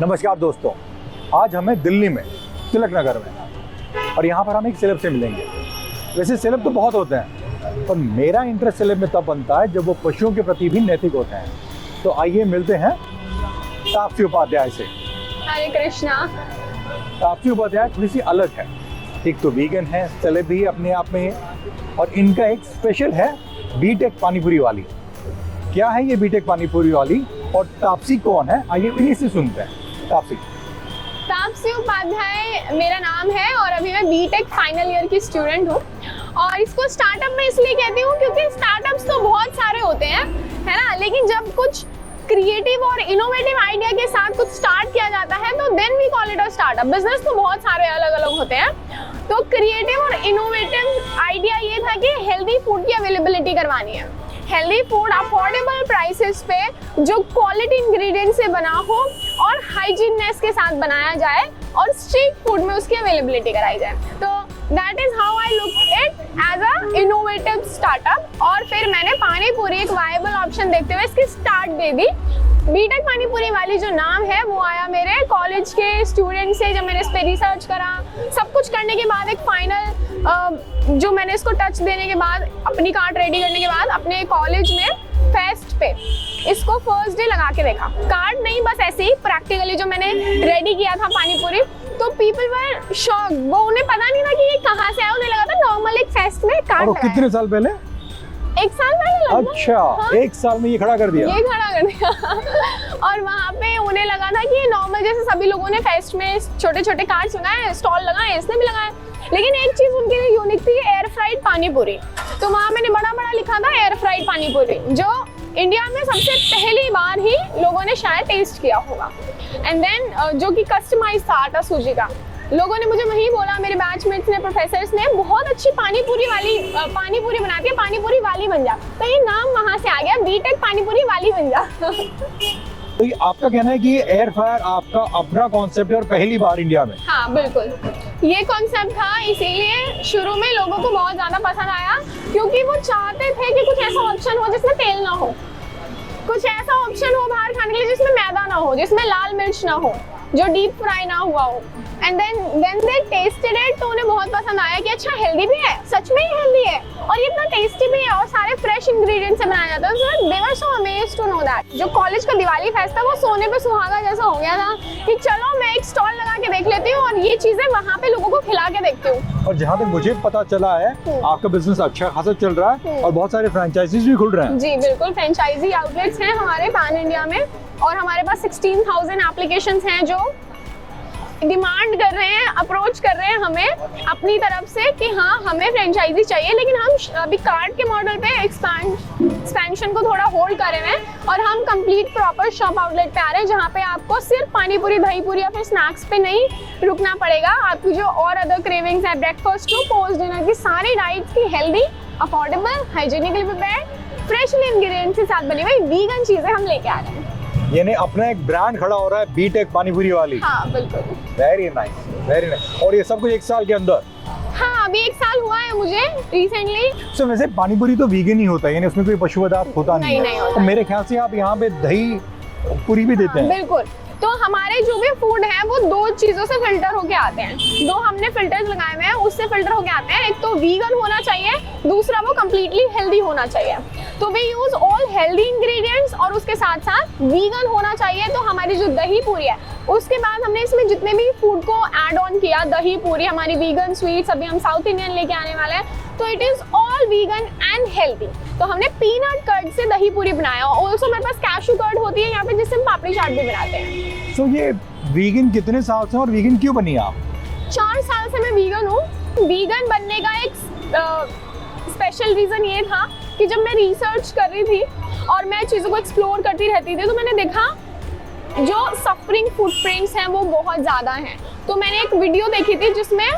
नमस्कार दोस्तों, आज हमें दिल्ली में तिलक नगर में और यहाँ पर हम एक सेलेब से मिलेंगे। वैसे सेलेब तो बहुत होते हैं, पर मेरा इंटरेस्ट सेलेब में तब बनता है जब वो पशुओं के प्रति भी नैतिक होते हैं। तो आइए मिलते हैं तापसी उपाध्याय से। हरे कृष्णा। तापसी उपाध्याय थोड़ी सी अलग है, एक तो वीगन है, सेलेब भी अपने आप में है, और इनका एक स्पेशल है बीटेक पानीपुरी वाली। क्या है ये बीटेक पानीपुरी वाली और तापसी कौन है, आइए इन्हीं से सुनते हैं। तापसी उपाध्याय मेरा नाम है और अभी मैं बीटेक फाइनल ईयर की स्टूडेंट हूँ। और इसको स्टार्टअप में इसलिए कहती हूँ क्योंकि स्टार्टअप्स तो बहुत सारे होते हैं, है ना, लेकिन जब कुछ क्रिएटिव और इनोवेटिव आइडिया के साथ कुछ स्टार्ट किया जाता है तो then we call it a startup. Business तो बहुत सारे अलग अलग होते हैं, तो क्रिएटिव और इनोवेटिव आइडिया ये था कि हेल्दी फूड की अवेलेबिलिटी करवानी है। हेल्दी फूड अफोर्डेबल प्राइसेस पे जो क्वालिटी इंग्रेडिएंट से बना हो और हाइजीननेस के साथ बनाया जाए और स्ट्रीट फूड में उसकी अवेलेबिलिटी कराई जाए। तो that is how I look it as a innovative startup. और फिर मैंने पानीपुरी एक वायबल ऑप्शन देखते हुए इसकी स्टार्ट दे दी। बीटेक पानीपुरी वाली जो नाम है वो आया मेरे कॉलेज के स्टूडेंट से। जब मैंने इस पे रिसर्च करा, सब कुछ करने के बाद एक फाइनल जो मैंने इसको टच देने के बाद, अपनी कार्ड रेडी करने के बाद अपने कॉलेज में फेस्ट पे इसको फर्स्ट डे लगा के देखा। कार्ड नहीं, बस ऐसे ही प्रैक्टिकली जो मैंने रेडी किया था पानीपुरी, तो पीपल वर शॉक। वो उन्हें पता नहीं था कि ये कहाँ से आया, उन्हें लगा था नॉर्मल एक फेस्ट में कार्ड लगाया। कितने साल पहले? एक साल पहले। अच्छा, हाँ? एक साल में ये खड़ा कर दिया? ये खड़ा कर दिया। और वहाँ पे उन्हें लगा था कि नॉर्मल जैसे सभी लोगों ने फेस्ट में छोटे छोटे कार्ड्स लगाए, स्टॉल लगाए, इसने भी लगाया, लेकिन एक चीज उनके लिए यूनिक थी, एयर फ्राइड पानीपुरी। तो वहाँ मैंने बड़ा बड़ा लिखा था एयर फ्राइड पानीपुरी, जो इंडिया में सबसे पहली बार ही लोगों ने शायद टेस्ट किया होगा। एंड देन जो कि कस्टमाइज था आटा सूजी का, लोगों ने मुझे वही बोला, मेरे बैचमेट्स ने, प्रोफेसर्स ने, बहुत अच्छी पानीपुरी बनाती है, पानीपुरी वाली बन जा। तो ये नाम वहाँ से आ गया, बीटेक पानीपुरी वाली बन जा। तो आपका कहना है कि ये एयर फ्रायर आपका अपना कॉन्सेप्ट है और पहली बार इंडिया में? हाँ बिल्कुल, ये कॉन्सेप्ट था, इसीलिए शुरू में लोगों को बहुत ज्यादा पसंद आया, क्योंकि वो चाहते थे कि कुछ ऐसा ऑप्शन हो जिसमें तेल ना हो, कुछ ऐसा ऑप्शन हो बाहर खाने के लिए जिसमें मैदा ना हो, जिसमें लाल मिर्च ना हो, जो डीप फ्राई ना हुआ हो। And then they tasted it, तो उन्हें बहुत पसंद आया कि अच्छा हेल्दी भी है, सच में ही हेल्दी है, और ये इतना टेस्टी भी है, और सारे फ्रेश इंग्रेडिएंट्स से बनाया जाता है। So they were so amazed to know that. जो कॉलेज का दिवाली फेस्ट था वो सोने पे सुहागा जैसा हो गया था कि चलो मैं एक स्टॉल लगा के देख लेती हूँ और ये चीजें वहाँ पे लोगों को खिला के देखती हूँ। और जहाँ तक मुझे पता चला है आपका बिजनेस अच्छा खासा चल रहा है और बहुत सारे फ्रेंचाइजीज भी खुल रहे हैं। जी बिल्कुल, फ्रेंचाइजी आउटलेट्स हैं हमारे पैन इंडिया में, और हमारे पास 16,000 एप्लीकेशंस हैं जो डिमांड कर रहे हैं, अप्रोच कर रहे हैं हमें अपनी तरफ से कि हाँ हमें फ्रेंचाइजी चाहिए। लेकिन हम अभी कार्ड के मॉडल पे एक्सपेंशन को थोड़ा होल्ड कर रहे हैं, और हम कंप्लीट प्रॉपर शॉप आउटलेट पे आ रहे हैं, जहाँ पे आपको सिर्फ पानीपुरी, दहीपुरी या फिर स्नैक्स पे नहीं रुकना पड़ेगा। आपकी जो और अदर क्रेविंग्स है, ब्रेकफास्ट टू पोस्ट डिनर की सारी डाइट्स की healthy, affordable, hygienically prepared, freshly ingredients के साथ बनी हुई वीगन चीजें हम लेके आ रहे हैं। यानी अपना एक ब्रांड खड़ा हो रहा है, बीटेक पानीपुरी वाली। हाँ बिल्कुल। Very nice, very nice. और ये सब कुछ एक साल के अंदर? हाँ, अभी एक साल हुआ है मुझे रिसेंटली। तो वैसे पानीपुरी तो वीगन ही होता है, यानी उसमें कोई पशु पदार्थ होता नहीं है। तो मेरे ख्याल से आप यहाँ पे दही पूरी भी देते हैं? बिल्कुल, तो हमारे जो भी फूड है वो दो चीजों से फिल्टर होके आते हैं। दो हमने फिल्टर्स लगाए हुए हैं, उससे फिल्टर होके आते हैं। एक तो वीगन होना चाहिए, दूसरा वो कम्प्लीटली हेल्दी होना चाहिए। तो we use all healthy ingredients, और उसके साथ साथ वीगन होना चाहिए। तो हमारी जो दही पूरी है, उसके बाद हमने इसमें जितने भी फूड को ऐड ऑन किया, दही पूरी, हमारी वीगन स्वीट्स, अभी हम साउथ इंडियन लेके आने वाले हैं, तो it is all vegan and healthy. तो हमने पीनट कर्ड से दही पूरी बनाया, और ऑल्सो मेरे पास कैशू कर्ड होती है यहाँ पे, जिससे हम पापड़ी चाट भी बनाते हैं। तो ये वीगन कितने साल से और वीगन क्यों बनी आप? 4 साल से मैं वीगन हूँ। वीगन बनने का एक स्पेशल रीजन ये था कि जब मैं रिसर्च कर रही थी और मैं चीज़ों को एक्सप्लोर करती रहती थी, तो मैंने देखा जो सफरिंग फुटप्रिंट्स हैं वो बहुत ज़्यादा हैं। तो मैंने एक वीडियो देखी थी जिसमें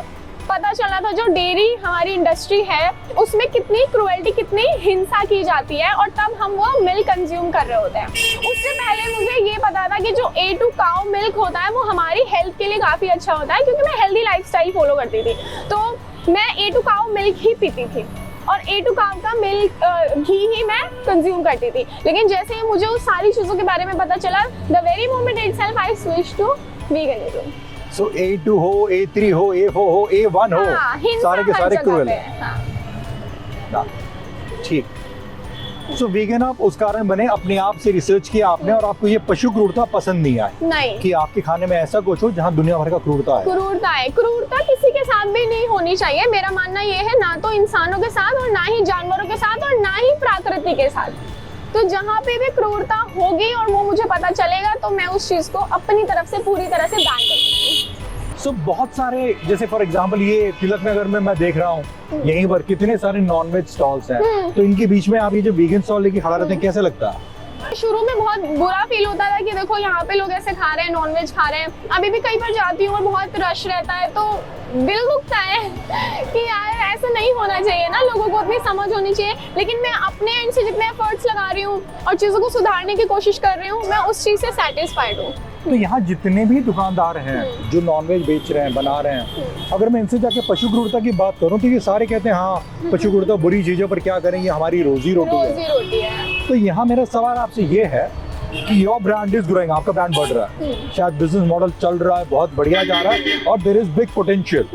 पता चला था जो डेयरी हमारी इंडस्ट्री है उसमें कितनी क्रुएल्टी, कितनी हिंसा की जाती है, और तब हम वो मिल्क कंज्यूम कर रहे होते हैं। उससे पहले मुझे ये पता था कि जो A2 काउ मिल्क होता है वो हमारी हेल्थ के लिए काफ़ी अच्छा होता है, क्योंकि मैं हेल्दी लाइफस्टाइल फॉलो करती थी, तो मैं A2 काउ मिल्क ही पीती थी। और A2 काउ का मिल्क घी ही मैं कंज्यूम करती थी। लेकिन जैसे ही मुझे उस सारी चीज़ों के बारे में पता चला, the very moment itself I switch to veganism. So A2 हो, A3 हो, A4 हो, A1 हो, सारे के सारे क्रूएल हैं। हाँ, ठीक। सो वीगन आप उस कारण बने, अपने आप से रिसर्च किया आपने और आपको ये पशु क्रूरता पसंद नहीं आई नहीं कि आपके खाने में ऐसा कुछ हो जहाँ दुनिया भर का क्रूरता है। क्रूरता किसी के साथ भी नहीं होनी चाहिए। मेरा मानना ये है, ना तो इंसानों के साथ और ना ही जानवरों के साथ और ना ही प्रकृति के साथ। तो जहाँ पे भी क्रूरता होगी और वो मुझे पता चलेगा तो मैं उस चीज को अपनी तरफ से पूरी तरह से बैन कर दूंगी। सो बहुत सारे, जैसे फॉर एग्जांपल ये तिलक नगर में मैं देख रहा हूँ यहीं पर कितने सारे नॉनवेज स्टॉल्स हैं, तो इनके बीच में आप ये जो वीगन स्टॉल लेके खड़ा रहते हैं, कैसे लगता है? शुरू में बहुत बुरा फील होता था कि देखो यहाँ पे लोग ऐसे खा रहे हैं, नॉनवेज खा रहे हैं। अभी भी कई बार जाती हूँ और बहुत रश रहता है तो दिल दुखता है कि यार ऐसा नहीं होना चाहिए ना, लोगों को अपनी समझ होनी चाहिए। लेकिन मैं अपने एंड से जितने एफर्ट्स लगा रही हूँ और चीज़ों को सुधारने की कोशिश कर रही हूँ, मैं उस चीज़ से सेटिस्फाइड हूँ। तो यहाँ जितने भी दुकानदार हैं जो नॉनवेज बेच रहे हैं, बना रहे हैं, अगर मैं इनसे जाके पशु क्रूरता की बात करूँ तो ये सारे कहते हैं हाँ पशु क्रूरता बुरी चीज़ है, पर क्या करें, ये हमारी रोजी रोटी है। तो यहाँ मेरा सवाल आपसे ये है कि योर ब्रांड इज ग्रोइंग, आपका ब्रांड बढ़ रहा है, शायद बिजनेस मॉडल चल रहा है, बहुत बढ़िया जा रहा है और देयर इज बिग पोटेंशियल।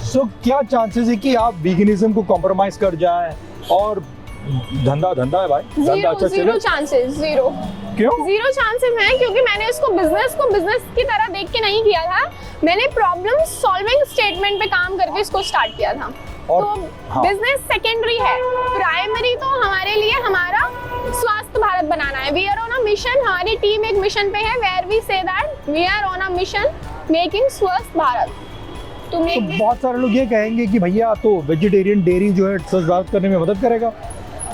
सो क्या चांसेस है कि आप वीगनिज्म को कॉम्प्रोमाइज कर जाएं और धंधा है भाई, धंधा अच्छा चले? Zero chances, zero. क्यों? जीरो चांसेस है क्योंकि मैंने इसको बिजनेस की तरह देख के नहीं किया था। मैंने प्रॉब्लम सॉल्विंग स्टेटमेंट पे काम करके इसको स्टार्ट किया था। और तो बिजनेस सेकेंडरी है, प्राइमरी तो हमारे लिए हमारा स्वास्थ्य भारत बनाना है। We are on a mission, हमारी टीम एक मिशन पे है, where we say that we are on a mission making स्वस्थ भारत। तो बहुत सारे लोग ये कहेंगे कि भैया तो वेजिटेरियन डेयरी जो है स्वच्छ भारत करने में मदद करेगा।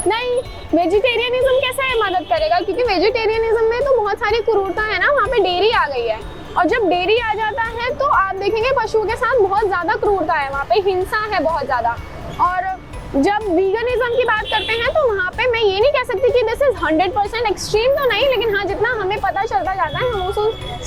नहीं, वेजिटेरियनिज्म कैसे मदद करेगा? क्योंकि वेजिटेरियनिज्म में तो बहुत सारी क्रूरता है ना, वहाँ पे डेयरी आ गई है और जब डेयरी आ जाता है तो आप देखेंगे पशुओं के साथ बहुत ज्यादा क्रूरता है, वहाँ पे हिंसा है बहुत ज्यादा। और जब वीगनिज्म की बात करते हैं तो वहाँ पे मैं ये नहीं कह सकती कि दिस इज 100% एक्सट्रीम तो नहीं, लेकिन हाँ जितना हमें पता चलता जाता है हम उस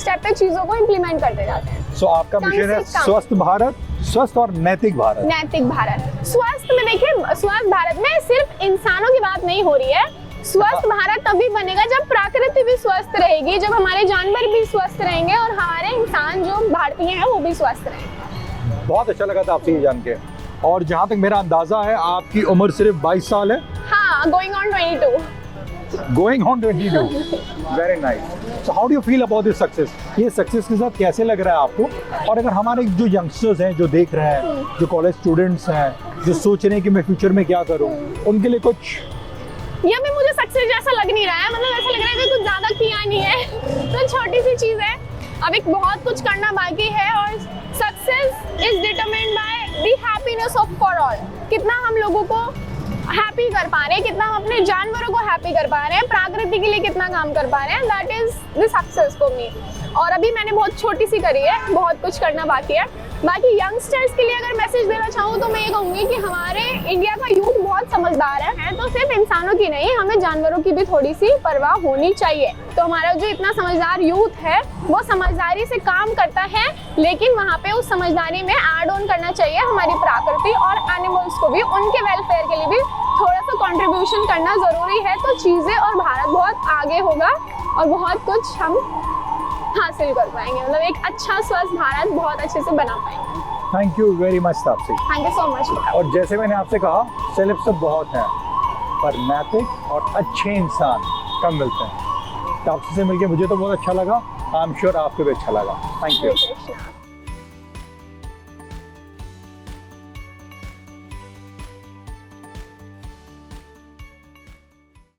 स्टेप पे चीजों को इम्प्लीमेंट करते जाते हैं। सो आपका मिशन है स्वस्थ भारत, स्वस्थ और नैतिक भारत। नैतिक भारत, स्वस्थ में देखिए, स्वस्थ भारत में सिर्फ इंसानों की बात नहीं हो रही है। स्वस्थ भारत तभी बनेगा जब प्रकृति भी स्वस्थ रहेगी, जब हमारे जानवर भी स्वस्थ रहेंगे और हमारे इंसान जो भारतीय हैं वो भी स्वस्थ रहेंगे। बहुत अच्छा लगा था आपसे ये जान के। और जहाँ तक मेरा अंदाजा है आपकी उम्र सिर्फ 22 साल है। हाँ, going on 22। Going on 22। Very nice. So how do you feel about this success? ये सक्सेस के साथ कैसे लग रहा है आपको? और अगर हमारे जो यंगस्टर्स हैं जो देख रहे हैं, जो कॉलेज स्टूडेंट्स हैं, जो सोच रहे हैं कि मैं फ्यूचर में क्या करूँ, उनके लिए कुछ? ये भी मुझे सक्सेस जैसा लग नहीं रहा है, मतलब ऐसा लग रहा है कि कुछ ज्यादा किया नहीं है, तो छोटी सी चीज है। अब एक बहुत कुछ करना बाकी है और success is determined by the happiness of for all. कितना हम लोगों को हैप्पी कर पा रहे हैं, कितना हम अपने जानवरों को हैप्पी कर पा रहे हैं, प्रकृति के लिए कितना काम कर पा रहे हैं, that is the success for me. और अभी मैंने बहुत छोटी सी करी है, बहुत कुछ करना बाकी है। बाकी यंगस्टर्स के लिए अगर मैसेज देना चाहूँ तो मैं ये कहूँगी कि हमारे इंडिया का यूथ बहुत समझदार है, तो सिर्फ इंसानों की नहीं, हमें जानवरों की भी थोड़ी सी परवाह होनी चाहिए। तो हमारा जो इतना समझदार यूथ है वो समझदारी से काम करता है, लेकिन वहाँ पे उस समझदारी में ऐड ऑन करना चाहिए हमारी प्रकृति और एनिमल्स को भी, उनके वेलफेयर के लिए भी थोड़ा सा कंट्रीब्यूशन करना जरूरी है। तो चीज़ें और भारत बहुत आगे होगा और बहुत कुछ हम हासिल कर पाएंगे, मतलब एक अच्छा स्वस्थ भारत बहुत अच्छे से बना पाएंगे। Thank you very much Taapsee. Thank you so much. और जैसे मैंने आपसे कहा, सेलेब्स तो बहुत हैं पर नैतिक और अच्छे इंसान कम मिलते हैं। तापसी से मिलकर मुझे तो बहुत अच्छा लगा, आई एम श्योर आपको भी अच्छा लगा। Thank you.